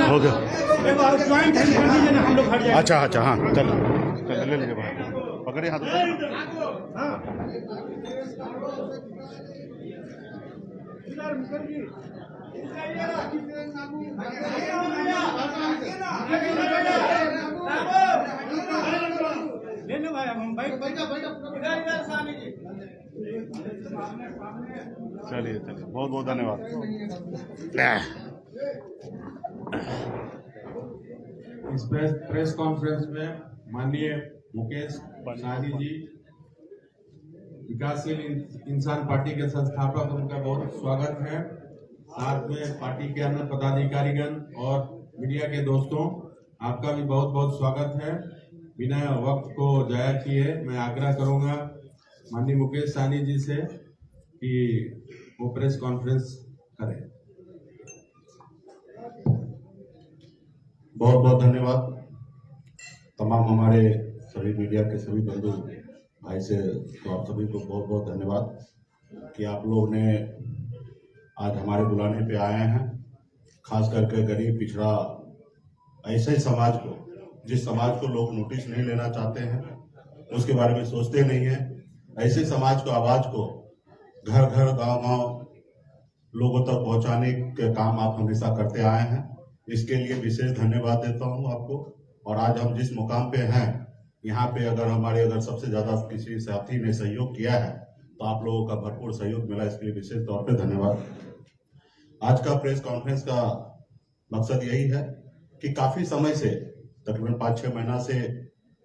हो गया। अच्छा अच्छा, हाँ चल चल ले लीजिए भाई, पकड़े हाथ। चलिए चलिए, बहुत बहुत धन्यवाद। इस प्रेस कॉन्फ्रेंस में माननीय मुकेश साहनी जी, विकासशील इंसान पार्टी के संस्थापक, उनका बहुत स्वागत है। साथ में पार्टी के अन्य पदाधिकारीगण और मीडिया के दोस्तों, आपका भी बहुत बहुत स्वागत है। बिना वक्त को जाया किए मैं आग्रह करूंगा माननीय मुकेश साहनी जी से कि वो प्रेस कॉन्फ्रेंस करें। बहुत बहुत धन्यवाद तमाम हमारे सभी मीडिया के सभी बंधु भाई से, तो आप सभी को बहुत बहुत धन्यवाद कि आप लोग ने आज हमारे बुलाने पे आए हैं। खास करके गरीब पिछड़ा ऐसे समाज को, जिस समाज को लोग नोटिस नहीं लेना चाहते हैं, उसके बारे में सोचते नहीं हैं, ऐसे समाज को, आवाज को घर घर गांव गांव लोगों तक पहुंचाने के काम आप हमेशा करते आए हैं। इसके लिए विशेष धन्यवाद देता हूं आपको। और आज हम जिस मुकाम पे हैं, यहाँ पे अगर सबसे ज्यादा किसी साथी ने सहयोग किया है तो आप लोगों का भरपूर सहयोग मिला, इसके लिए विशेष तौर पे धन्यवाद। आज का प्रेस कॉन्फ्रेंस का मकसद यही है कि काफी समय से, तकरीबन 5-6 महीना से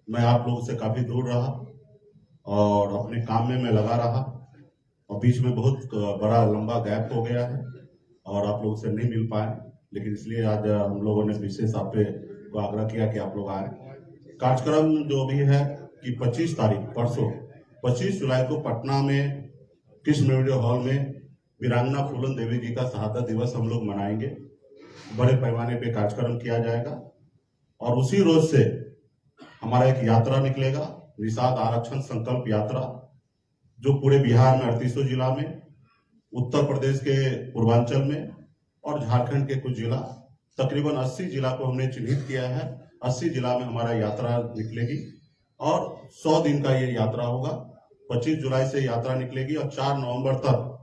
मैं आप लोगों से काफी दूर रहा और अपने काम में मैं लगा रहा, और बीच में बहुत बड़ा लंबा गैप हो गया है और आप लोगों से नहीं मिल पाए। लेकिन इसलिए आज हम लोगों ने विशेष आप पे को आग्रह किया कि आप लोग आए। कार्यक्रम जो भी है कि 25 तारीख परसों 25 जुलाई को पटना में कृष्ण मेमोरियल हॉल में वीरांगना फूलन देवी जी का शहादत दिवस हम लोग मनाएंगे। बड़े पैमाने पे कार्यक्रम किया जाएगा और उसी रोज से हमारा एक यात्रा निकलेगा, निषाद आरक्षण संकल्प यात्रा, जो पूरे बिहार में 38 जिला में, उत्तर प्रदेश के पूर्वांचल में और झारखंड के कुछ जिला, तकरीबन 80 जिला को हमने चिन्हित किया है। 80 जिला में हमारा यात्रा निकलेगी और 100 दिन का ये यात्रा होगा। 25 जुलाई से यात्रा निकलेगी और 4 नवंबर तक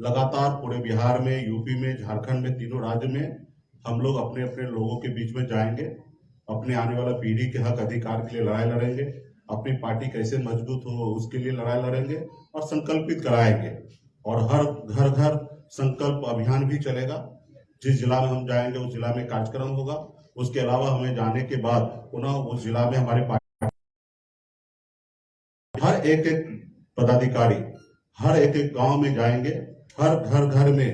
लगातार पूरे बिहार में, यूपी में, झारखंड में, तीनों राज्य में हम लोग अपने अपने लोगों के बीच में जाएंगे। अपने आने वाला पीढ़ी के हक अधिकार के लिए लड़ाई लड़ेंगे, अपनी पार्टी कैसे मजबूत हो उसके लिए लड़ाई लड़ेंगे और संकल्पित कराएंगे। और हर घर घर संकल्प अभियान भी चलेगा। जिस जिला में हम जाएंगे उस जिला में कार्यक्रम होगा। उसके अलावा हमें जाने के बाद पुनः उस जिला में हमारे पार्टी हर एक पदाधिकारी हर एक गांव में जाएंगे, हर घर में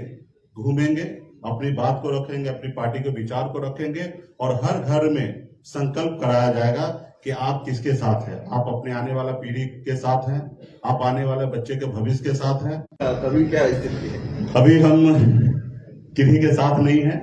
घूमेंगे, अपनी बात को रखेंगे, अपनी पार्टी के विचार को रखेंगे और हर घर में संकल्प कराया जाएगा कि आप किसके साथ हैं। आप अपने आने वाला पीढ़ी के साथ हैं, आप आने वाले बच्चे के भविष्य के साथ हैं। अभी क्या स्थिति है? अभी हम किसी के साथ नहीं है,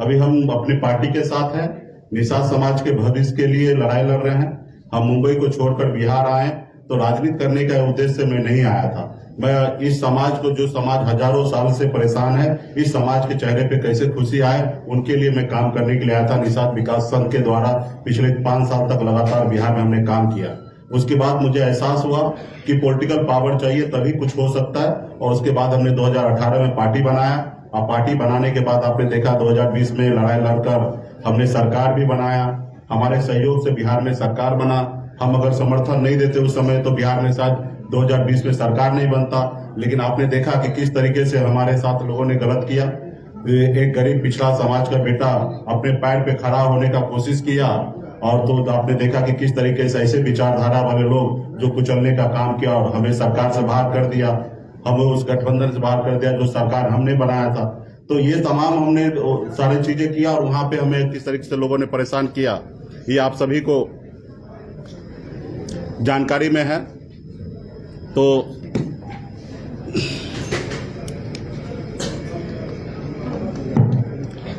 अभी हम अपनी पार्टी के साथ हैं। निषाद समाज के भविष्य के लिए लड़ाई लड़ रहे हैं। हम मुंबई को छोड़कर बिहार आए तो राजनीति करने का उद्देश्य से मैं नहीं आया था। मैं इस समाज को, जो समाज हजारों साल से परेशान है, इस समाज के चेहरे पे कैसे खुशी आए उनके लिए मैं काम करने के लिए आया था। निषाद विकास संघ के द्वारा पिछले 5 साल तक लगातार बिहार में हमने काम किया। उसके बाद मुझे एहसास हुआ कि पॉलिटिकल पावर चाहिए तभी कुछ हो सकता है और उसके बाद हमने 2018 में पार्टी बनाया और पार्टी बनाने के बाद आपने देखा 2020 में लड़ाई लड़कर हमने सरकार भी बनाया। हमारे सहयोग से बिहार में सरकार बना। हम अगर समर्थन नहीं देते उस समय तो बिहार में शायद 2020 में सरकार नहीं बनता। लेकिन आपने देखा कि किस तरीके से हमारे साथ लोगों ने गलत किया। एक गरीब पिछड़ा समाज का बेटा अपने पैर पे खड़ा होने का कोशिश किया और तो आपने देखा कि किस तरीके से ऐसे विचारधारा वाले लोग जो कुचलने का काम किया और हमें सरकार से बाहर कर दिया, हमें उस गठबंधन से बाहर कर दिया जो सरकार हमने बनाया था। तो ये तमाम हमने सारी चीजें किया और वहां पे हमें किस तरीके से लोगों ने परेशान किया, ये आप सभी को जानकारी में है। तो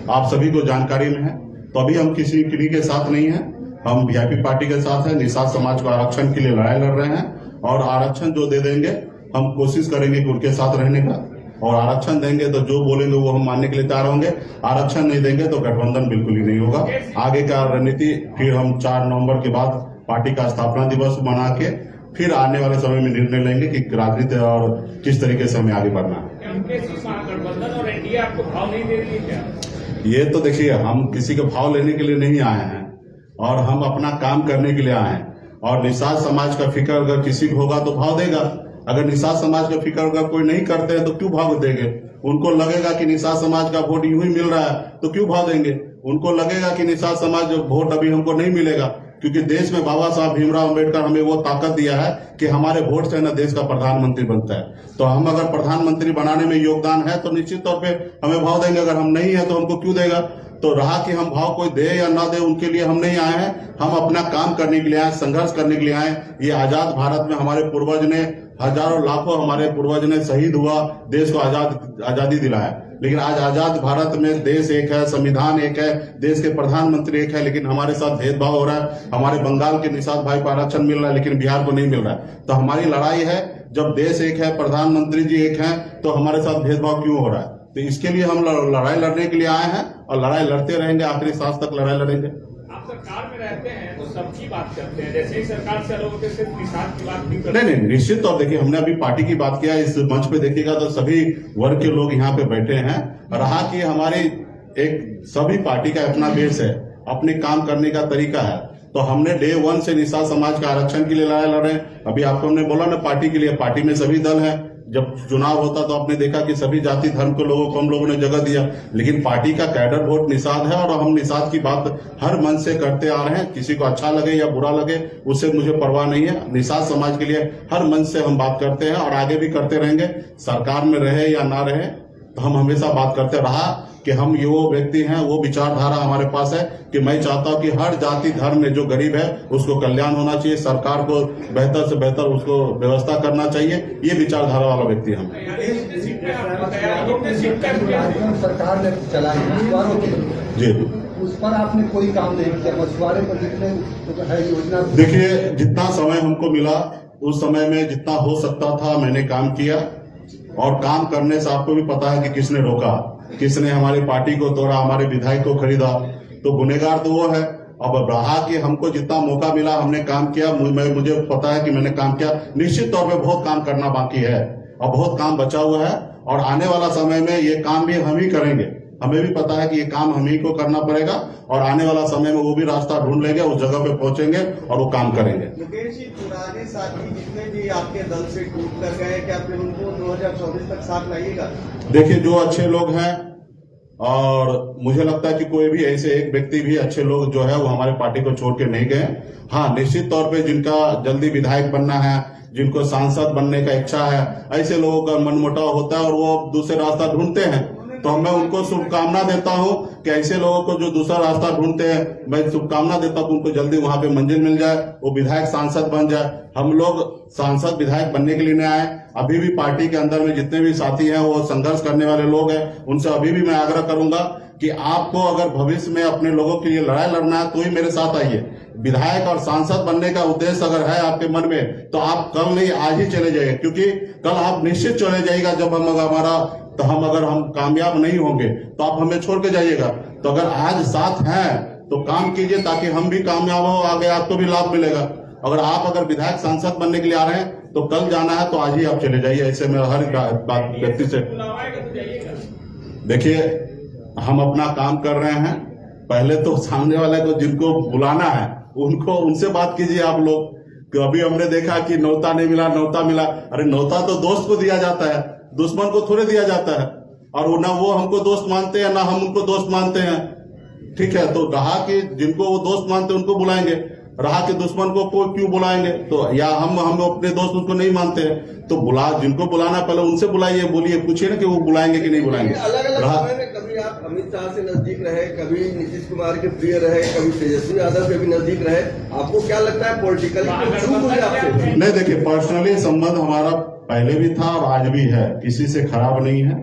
आप सभी को जानकारी में है। तो अभी हम किन्हीं के साथ नहीं है, हम वीआईपी पार्टी के साथ है। निषाद समाज को आरक्षण के लिए लड़ाई लड़ रहे हैं और आरक्षण जो दे देंगे हम कोशिश करेंगे कि उनके साथ रहने का, और आरक्षण देंगे तो जो बोलेंगे वो हम मानने के लिए तैयार होंगे। आरक्षण नहीं देंगे तो गठबंधन बिल्कुल ही नहीं होगा। आगे का रणनीति फिर हम 4 नवंबर के बाद पार्टी का स्थापना दिवस मना के फिर आने वाले समय में निर्णय लेंगे कि राजनीति और किस तरीके से हमें आगे बढ़ना है। गठबंधन और एनडीए आपको भाव नहीं दे रही है क्या? ये तो देखिए, हम किसी का भाव लेने के लिए नहीं आए हैं और हम अपना काम करने के लिए आए हैं। और निषाद समाज का फिक्र अगर किसी को होगा तो भाव देगा। अगर निषाद समाज का फिक्र अगर कोई नहीं करते हैं तो क्यों भाव देंगे? उनको लगेगा कि निषाद समाज का वोट यूं ही मिल रहा है तो क्यों भाव देंगे? उनको लगेगा कि निषाद समाज वोट अभी हमको नहीं मिलेगा, क्योंकि देश में बाबा साहब भीमराव अंबेडकर हमें वो ताकत दिया है कि हमारे वोट से न देश का प्रधानमंत्री बनता है। तो हम अगर प्रधानमंत्री बनाने में योगदान है तो निश्चित तौर पे हमें भाव देंगे। अगर हम नहीं है तो हमको क्यों देगा? तो रहा कि हम भाव कोई दे या ना दे, उनके लिए हम नहीं आए हैं। हम अपना काम करने के लिए आए, संघर्ष करने के लिए आए। ये आजाद भारत में हमारे पूर्वज ने, हजारों लाखों हमारे पूर्वज ने शहीद हुआ, देश को आजादी दिलाया। लेकिन आज आजाद भारत में देश एक है, संविधान एक है, देश के प्रधानमंत्री एक है, लेकिन हमारे साथ भेदभाव हो रहा है। हमारे बंगाल के निषाद भाई को आरक्षण मिल रहा है लेकिन बिहार को नहीं मिल रहा है। तो हमारी लड़ाई है, जब देश एक है, प्रधानमंत्री जी एक है, तो हमारे साथ भेदभाव क्यों हो रहा है? तो इसके लिए हम लड़ाई लड़ने के लिए आए हैं और लड़ाई लड़ते रहेंगे, आखिरी सांस तक लड़ाई लड़ेंगे। आप सरकार में रहते हैं तो सबकी बात करते हैं, जैसे ही सरकार से अलग होते सिर्फ निषाद की बात नहीं करते। नहीं, निश्चित तौर देखिए, हमने अभी पार्टी की बात किया। इस मंच पे देखिएगा तो सभी वर्ग के लोग यहाँ पे बैठे हैं। रहा कि हमारी एक सभी पार्टी का अपना बेस है, अपने काम करने का तरीका है। तो हमने डे 1 से निषाद समाज का आरक्षण के लिए लड़ाई लड़ रहे हैं। अभी आपको हमने बोला ना, पार्टी के लिए, पार्टी में सभी दल है। जब चुनाव होता तो आपने देखा कि सभी जाति धर्म के लोगों को हम लोगों ने जगह दिया, लेकिन पार्टी का कैडर वोट निषाद है और हम निषाद की बात हर मन से करते आ रहे हैं। किसी को अच्छा लगे या बुरा लगे उससे मुझे परवाह नहीं है। निषाद समाज के लिए हर मन से हम बात करते हैं और आगे भी करते रहेंगे। सरकार में रहे या ना रहे तो हम हमेशा बात करते रहा कि हम ये वो व्यक्ति हैं, वो विचारधारा हमारे पास है कि मैं चाहता हूं कि हर जाति धर्म में जो गरीब है उसको कल्याण होना चाहिए, सरकार को बेहतर से बेहतर उसको व्यवस्था करना चाहिए। ये विचारधारा वाला व्यक्ति हम। सरकार ने चलाई मछुआरों के जी, उस पर आपने कोई काम नहीं किया? मछुआरे पर जितने है योजना, देखिए जितना समय हमको मिला उस समय में जितना हो सकता था मैंने काम किया। और काम करने से आपको भी पता है कि किसने रोका, किसने हमारी पार्टी को तोड़ा, हमारे विधायक को खरीदा। तो गुनेगार तो वो है। अब रहा कि हमको जितना मौका मिला हमने काम किया। मुझे पता है कि मैंने काम किया। निश्चित तौर पे बहुत काम करना बाकी है और बहुत काम बचा हुआ है और आने वाला समय में ये काम भी हम ही करेंगे। हमें भी पता है कि ये काम हम ही को करना पड़ेगा और आने वाला समय में वो भी रास्ता ढूंढ लेंगे, उस जगह पे पहुंचेंगे और वो काम करेंगे। मुकेश जी, पुराने साथी जितने भी आपके दल से टूट कर गए, क्या फिर उनको 2024 तक साथ लाइएगा? देखिए, जो अच्छे लोग हैं, और मुझे लगता है कि कोई भी ऐसे एक व्यक्ति भी, अच्छे लोग जो है वो हमारे पार्टी को छोड़ के नहीं गए। हाँ, निश्चित तौर पे जिनका जल्दी विधायक बनना है, जिनको सांसद बनने का इच्छा है, ऐसे लोगों का मनमुटाव होता है और वो दूसरे रास्ता ढूंढते हैं। तो मैं उनको शुभकामना देता हूं कि ऐसे लोगों को जो दूसरा रास्ता ढूंढते हैं, मैं शुभकामना देता हूं कि उनको जल्दी वहां पे मंजिल मिल जाए, वो विधायक सांसद बन जाए। हम लोग सांसद विधायक बनने के लिए नहीं आए। अभी भी पार्टी के अंदर में जितने भी साथी हैं वो संघर्ष करने वाले लोग हैं। उनसे अभी भी मैं आग्रह करूंगा कि आपको अगर भविष्य में अपने लोगों के लिए लड़ाई लड़ना है तो ही मेरे साथ आइए। विधायक और सांसद बनने का उद्देश्य अगर है आपके मन में तो आप कल नहीं आज ही चले जाइए, क्योंकि कल आप निश्चित चले जाइएगा जब हम अगर हम कामयाब नहीं होंगे तो आप हमें छोड़ के जाइएगा। तो अगर आज साथ हैं तो काम कीजिए ताकि हम भी कामयाब हो, आगे आपको भी लाभ मिलेगा। अगर विधायक सांसद बनने के लिए आ रहे हैं तो कल जाना है तो आज ही आप चले जाइए। ऐसे में हर बात व्यक्ति से देखिए, हम अपना काम कर रहे हैं। पहले तो सामने वाले को जिनको बुलाना है उनसे बात कीजिए आप लोग। अभी हमने देखा कि न्योता नहीं मिला, न्योता मिला। अरे न्योता तो दोस्त को दिया जाता है, दुश्मन को थोड़े दिया जाता है। और ना वो हमको दोस्त मानते हैं ना हम उनको दोस्त मानते हैं। ठीक है, तो रहा कि जिनको वो दोस्त मानते हैं उनको बुलाएंगे, रहा कि दुश्मन को क्यों बुलाएंगे? तो या हम अपने दोस्त उनको नहीं मानते हैं तो जिनको बुलाना पहले उनसे बुलाइए, बोलिए, पूछिए ना कि वो बुलाएंगे कि नहीं बुलाएंगे। अलग अलग समय में कभी आप अमित शाह से नजदीक रहे, कभी नीतीश कुमार के प्रिय रहे, कभी तेजस्वी यादव के भी नजदीक रहे। आपको क्या लगता है पॉलिटिकली आपसे? नहीं, देखिए, पर्सनली संबंध हमारा पहले भी था और आज भी है, किसी से खराब नहीं है।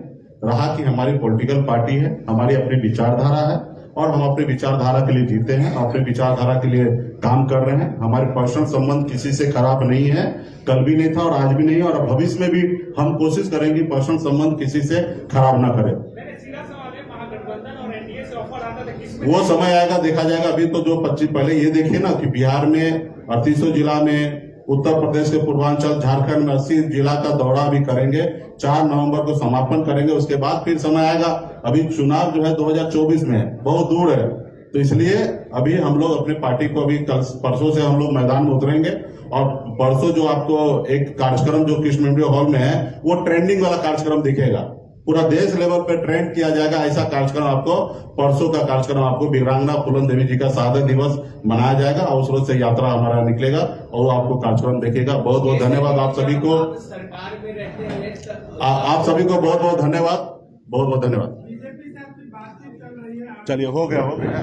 रहा कि हमारी पॉलिटिकल पार्टी है, हमारी अपनी विचारधारा है और हम अपनी विचारधारा के लिए जीते हैं, अपनी विचारधारा के लिए काम कर रहे हैं। हमारे पर्सनल संबंध किसी से खराब नहीं है, कल भी नहीं था और आज भी नहीं है और भविष्य में भी हम कोशिश करेंगे पर्सनल संबंध किसी से खराब ना करें। मैंने सीधा सवाल है, महागठबंधन और एनडीए से ऑफर आता था किसमें? वो समय आएगा, देखा जाएगा। अभी तो जो 25 पहले ये देखिए ना कि बिहार में 38 जिला में, उत्तर प्रदेश के पूर्वांचल, झारखंड में 80 जिला का दौरा भी करेंगे। 4 नवंबर को समापन करेंगे, उसके बाद फिर समय आएगा। अभी चुनाव जो है 2024 में है, बहुत दूर है, तो इसलिए अभी हम लोग अपने पार्टी को अभी कल परसों से हम लोग मैदान में उतरेंगे और परसों जो आपको एक कार्यक्रम जो कृष्ण मेमोरियल हॉल में है वो ट्रेंडिंग वाला कार्यक्रम दिखेगा, पूरा देश लेवल पे ट्रेंड किया जाएगा। ऐसा कार्यक्रम आपको परसों का कार्यक्रम आपको वीरांगना फूलन देवी जी का शहादत दिवस मनाया जाएगा और उस रोज से यात्रा हमारा निकलेगा और वो आपको कार्यक्रम देखेगा। बहुत बहुत धन्यवाद आप सभी को, सरकार में रहते हैं। आप सभी को बहुत बहुत धन्यवाद, बहुत बहुत धन्यवाद। चलिए हो गया।